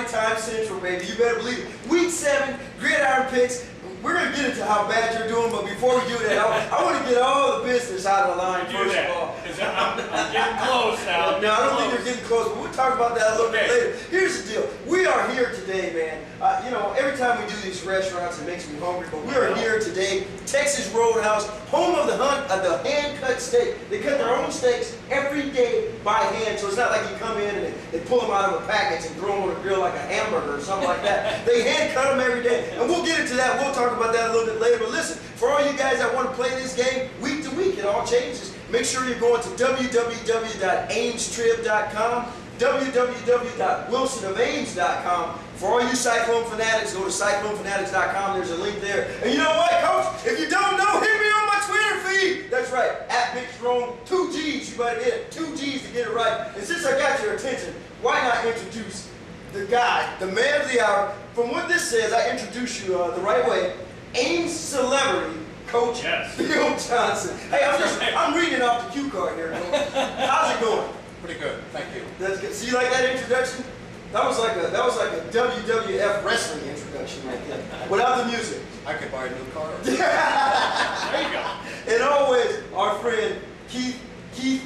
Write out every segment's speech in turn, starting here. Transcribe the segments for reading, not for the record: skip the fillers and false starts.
County Time Central, baby. You better believe it. Week 7, Gridiron Picks. We're going to get into how bad you're doing, but before we do that, I want to get all the business out of the line first of all. I'm getting close now. No, I don't think you're getting close, but we'll talk about that a little bit later. Here's the deal. We are here today, man. You know, every time we do these restaurants, it makes me hungry, but we are here today, Texas Roadhouse, home of the hand-cut steak. They cut their own steaks every day by hand, so it's not like you come in and they pull them out of a package and throw them on a grill like a hamburger or something like that. They hand-cut them every day, and we'll get into that. We'll talk about that a little bit later, but listen, for all you guys that want to play this game, week to week, it all changes. Make sure you're going to www.aimstrib.com, www.wilsonofames.com. For all you Cyclone fanatics, go to cyclonefanatics.com. There's a link there. And you know what, Coach? If you don't know, hit me on my Twitter feed. That's right, @BigStrong, 2 G's. You better hit it, 2 G's to get it right. And since I got your attention, why not introduce the guy, the man of the hour? From what this says, I introduce you the right way. Ames celebrity, Coach Bill Johnson. Hey, I'm reading off the cue card here, Coach. How's it going? Pretty good, thank you. That's good. See, like that introduction? That was like a WWF wrestling introduction right there. Without the music. I could buy a new car. There you go. And always, our friend Keith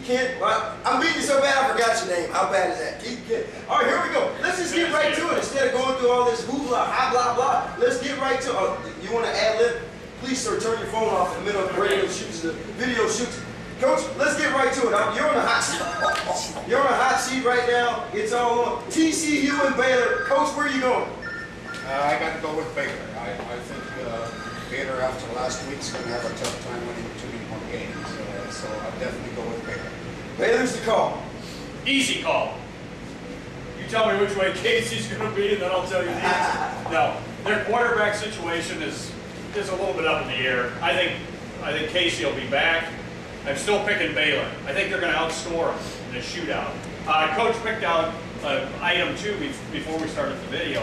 Kent. I'm beating you so bad I forgot your name. How bad is that? Keith Kent. All right, here we go. Let's just get right to it. Instead of going through all this hoopla, blah, blah, let's get right to it. Oh, you want to ad-lib? Please, sir, turn your phone off in the middle of the radio shoots, the video shoots. Coach, let's get right to it. You're on the hot seat. You're on a hot seat right now. It's all on. TCU and Baylor. Coach, where are you going? I got to go with Baylor. I think Baylor after last week's going to have a tough time winning 2 more games. So I'll definitely go with Baylor. Baylor's the call. Easy call. You tell me which way Casey's going to be, and then I'll tell you the answer. No, their quarterback situation is a little bit up in the air. I think Casey will be back. I'm still picking Baylor. I think they're going to outscore them in a shootout. Coach picked out item 2 before we started the video.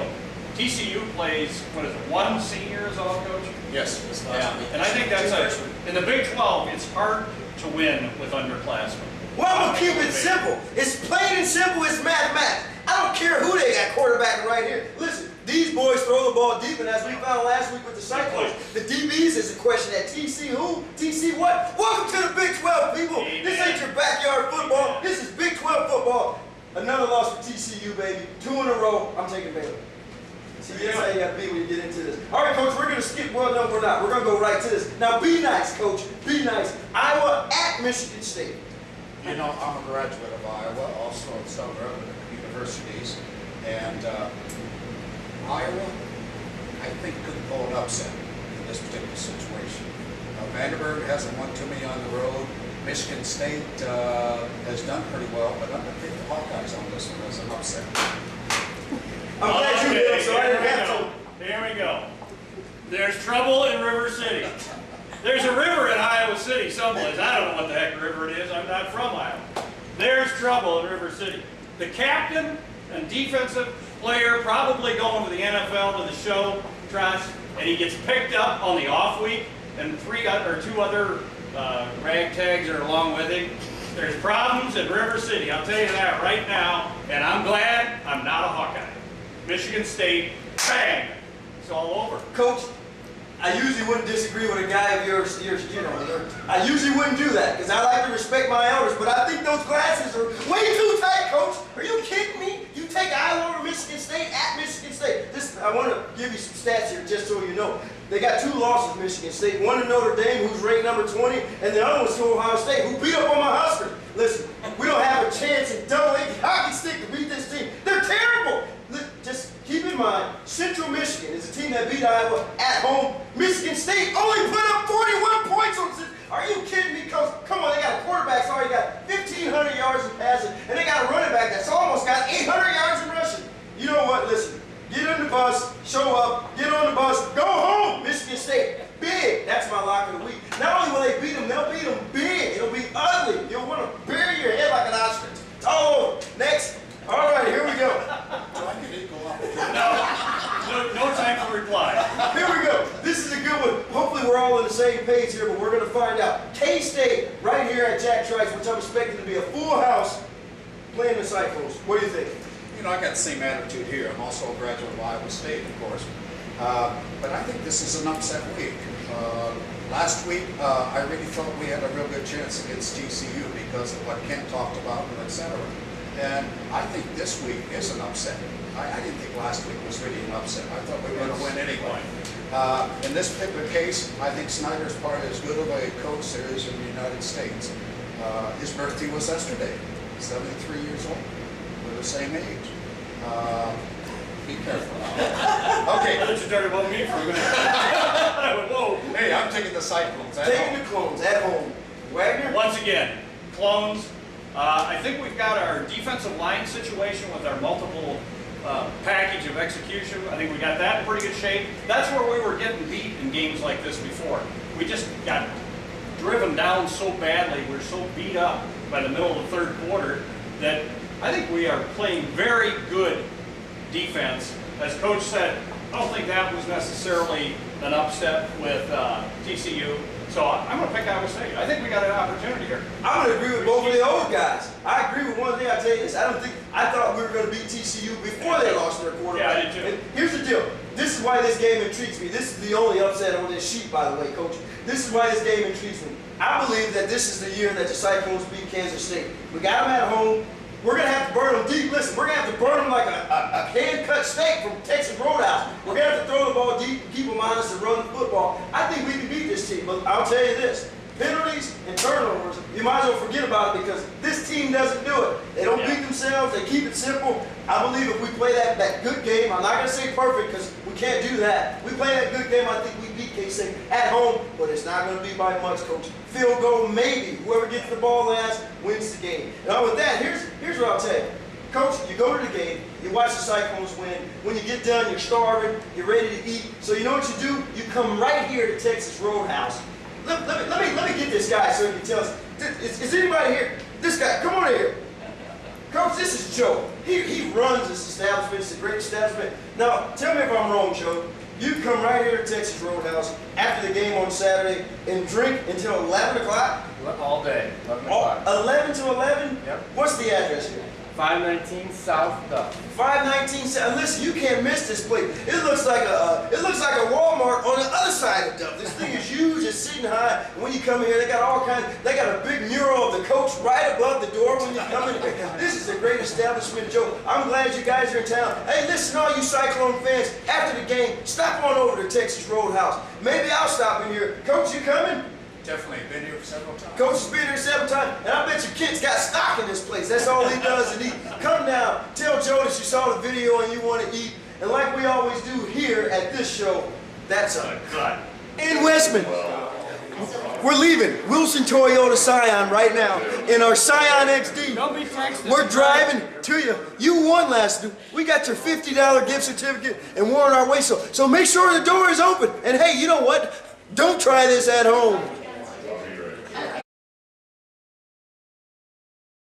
TCU plays, what is it, 1 senior is all, Coach? Yes, this last week. And I think that's in the Big 12, it's hard to win with underclassmen. Well, I'm going to keep it simple. It's plain and simple. It's mathematics. I don't care who they got quarterbacking right here. Listen, these boys throw the ball deep, and as we found last week with the Cyclones, the DBs is a question at TC who? TC what? Welcome to the Big 12, people. Amen. This ain't your backyard football. This is Big 12 football. Another loss for TCU, baby. 2 in a row. I'm taking Baylor. See, that's how you got to be when you get into this. All right, Coach, we're going to skip. Well, no, we're not. We're going to go right to this. Now, be nice, Coach. Be nice. Iowa at Michigan State. You know, I'm a graduate of Iowa, also at several other universities. And Iowa, I think, could pull an upset in this particular situation. Vandenberg hasn't won too many on the road. Michigan State has done pretty well, but I'm going to pick the Hawkeyes on this one as an upset. I'm glad you did, so I didn't have to. Here we go. There's trouble in River City. There's a river in Iowa City someplace. I don't know what the heck river it is. I'm not from Iowa. There's trouble in River City. The captain and defensive player probably going to the NFL to the show, Trash, and he gets picked up on the off week, and 2 other ragtags are along with him. There's problems in River City. I'll tell you that right now, and I'm glad I'm not a Hawkeye. Michigan State, bang! It's all over. Coach, I usually wouldn't disagree with a guy of yours, I usually wouldn't do that because I like to respect my elders, but I think those glasses are way too tight, Coach. Are you kidding me? You take Iowa over Michigan State at Michigan State. I want to give you some stats here just so you know. They got 2 losses, Michigan State. One to Notre Dame, who's ranked number 20, and the other one's to Ohio State, who beat up on my Huskers. Listen, we don't have a chance in double-A hockey stick to beat this team. They're terrible. Just keep in mind, Central Michigan is a team that beat Iowa at home. Michigan State only put up 41 points on this. Are you kidding me, Coach? Come on, they got a quarterback that's already got 1,500 yards in passing, and they got a running back that's almost got 800 yards in rushing. You know what? Listen, get on the bus, show up, get on the bus, go home. Michigan State, big. That's my lock of the week. Not only will they beat them, they'll beat them big. It'll be ugly. You'll want to bury your head like an ostrich. It's all over. Next. All right, here we go. No time for reply. Here we go. This is a good one. Hopefully we're all on the same page here, but we're going to find out. K-State right here at Jack Trice, which I'm expecting to be a full house, playing the Cyclones. What do you think? you know, I got the same attitude here. I'm also a graduate of Iowa State, of course. But I think this is an upset week. Last week, I really thought we had a real good chance against TCU because of what Kent talked about, and et cetera. And I think this week is an upset. I didn't think last week was really an upset. I thought we were going to win anyway. In this particular case, I think Snyder's probably as good of a coach there is in the United States. His birthday was yesterday, 73 years old. We're the same age. Be careful. Okay. I thought you talking about me for a minute. I went, whoa. Hey, I'm taking the Cyclones at Taking home. the Clones at home. Wagner? Once again, clones. I think we've got our defensive line situation with our multiple package of execution. I think we got that in pretty good shape. That's where we were getting beat in games like this before. We just got driven down so badly. We're so beat up by the middle of the third quarter that I think we are playing very good defense. As Coach said, I don't think that was necessarily an upset with TCU. So I'm going to pick Iowa State. I think we got an opportunity here. I'm going to agree with both of the old guys. I agree with one thing. I'll tell you this. I thought we were going to beat TCU before they lost their quarterback. Yeah, I did too. And here's the deal. This is why this game intrigues me. This is the only upset on this sheet, by the way, Coach. This is why this game intrigues me. I believe that this is the year that the Cyclones beat Kansas State. We got them at home. We're going to have to burn them deep. Listen, we're going to have to burn them like a hand-cut steak from Texas Roadhouse. We're going to have to throw the ball deep and keep them honest and run the football. I think we can beat this team, but I'll tell you this. Penalties and turnovers, you might as well forget about it because this team doesn't do it. They don't beat themselves. They keep it simple. I believe if we play that good game, I'm not going to say perfect because we can't do that. We play that good game, I think we beat K-State at home, but it's not going to be by much, Coach. Field goal, maybe. Whoever gets the ball last wins the game. Now with that, here's what I'll tell you. Coach, you go to the game, you watch the Cyclones win. When you get done, you're starving, you're ready to eat. So you know what you do? You come right here to Texas Roadhouse. Let me get this guy so he can tell us. Is anybody here? This guy, come on here. Coach, this is Joe. He runs this establishment. It's a great establishment. Now, tell me if I'm wrong, Joe. You come right here to Texas Roadhouse after the game on Saturday and drink until 11 o'clock? All day, 11 o'clock. 11 to 11? Yep. What's the address here? 519 South Duff. 519 South. Listen, you can't miss this place. It looks like a Walmart on the other side of Duff. This thing is huge. It's sitting high. And when you come in here, they got all kinds. They got a big mural of the coach right above the door when you come in here. This is a great establishment, Joe. I'm glad you guys are in town. Hey, listen, all you Cyclone fans. After the game, stop on over to Texas Roadhouse. Maybe I'll stop in here. Coach, you coming? Definitely been here several times. Coach has been here several times, and I bet your kid's got stock in this place. That's all he does is eat. Come down, tell Joe that you saw the video and you want to eat. And like we always do here at this show, that's a cut. In Westman, we're leaving Wilson Toyota Scion right now in our Scion XD. Don't be texting. We're driving to you. You won last week. We got your $50 gift certificate, and we're on our way. So make sure the door is open. And hey, you know what? Don't try this at home.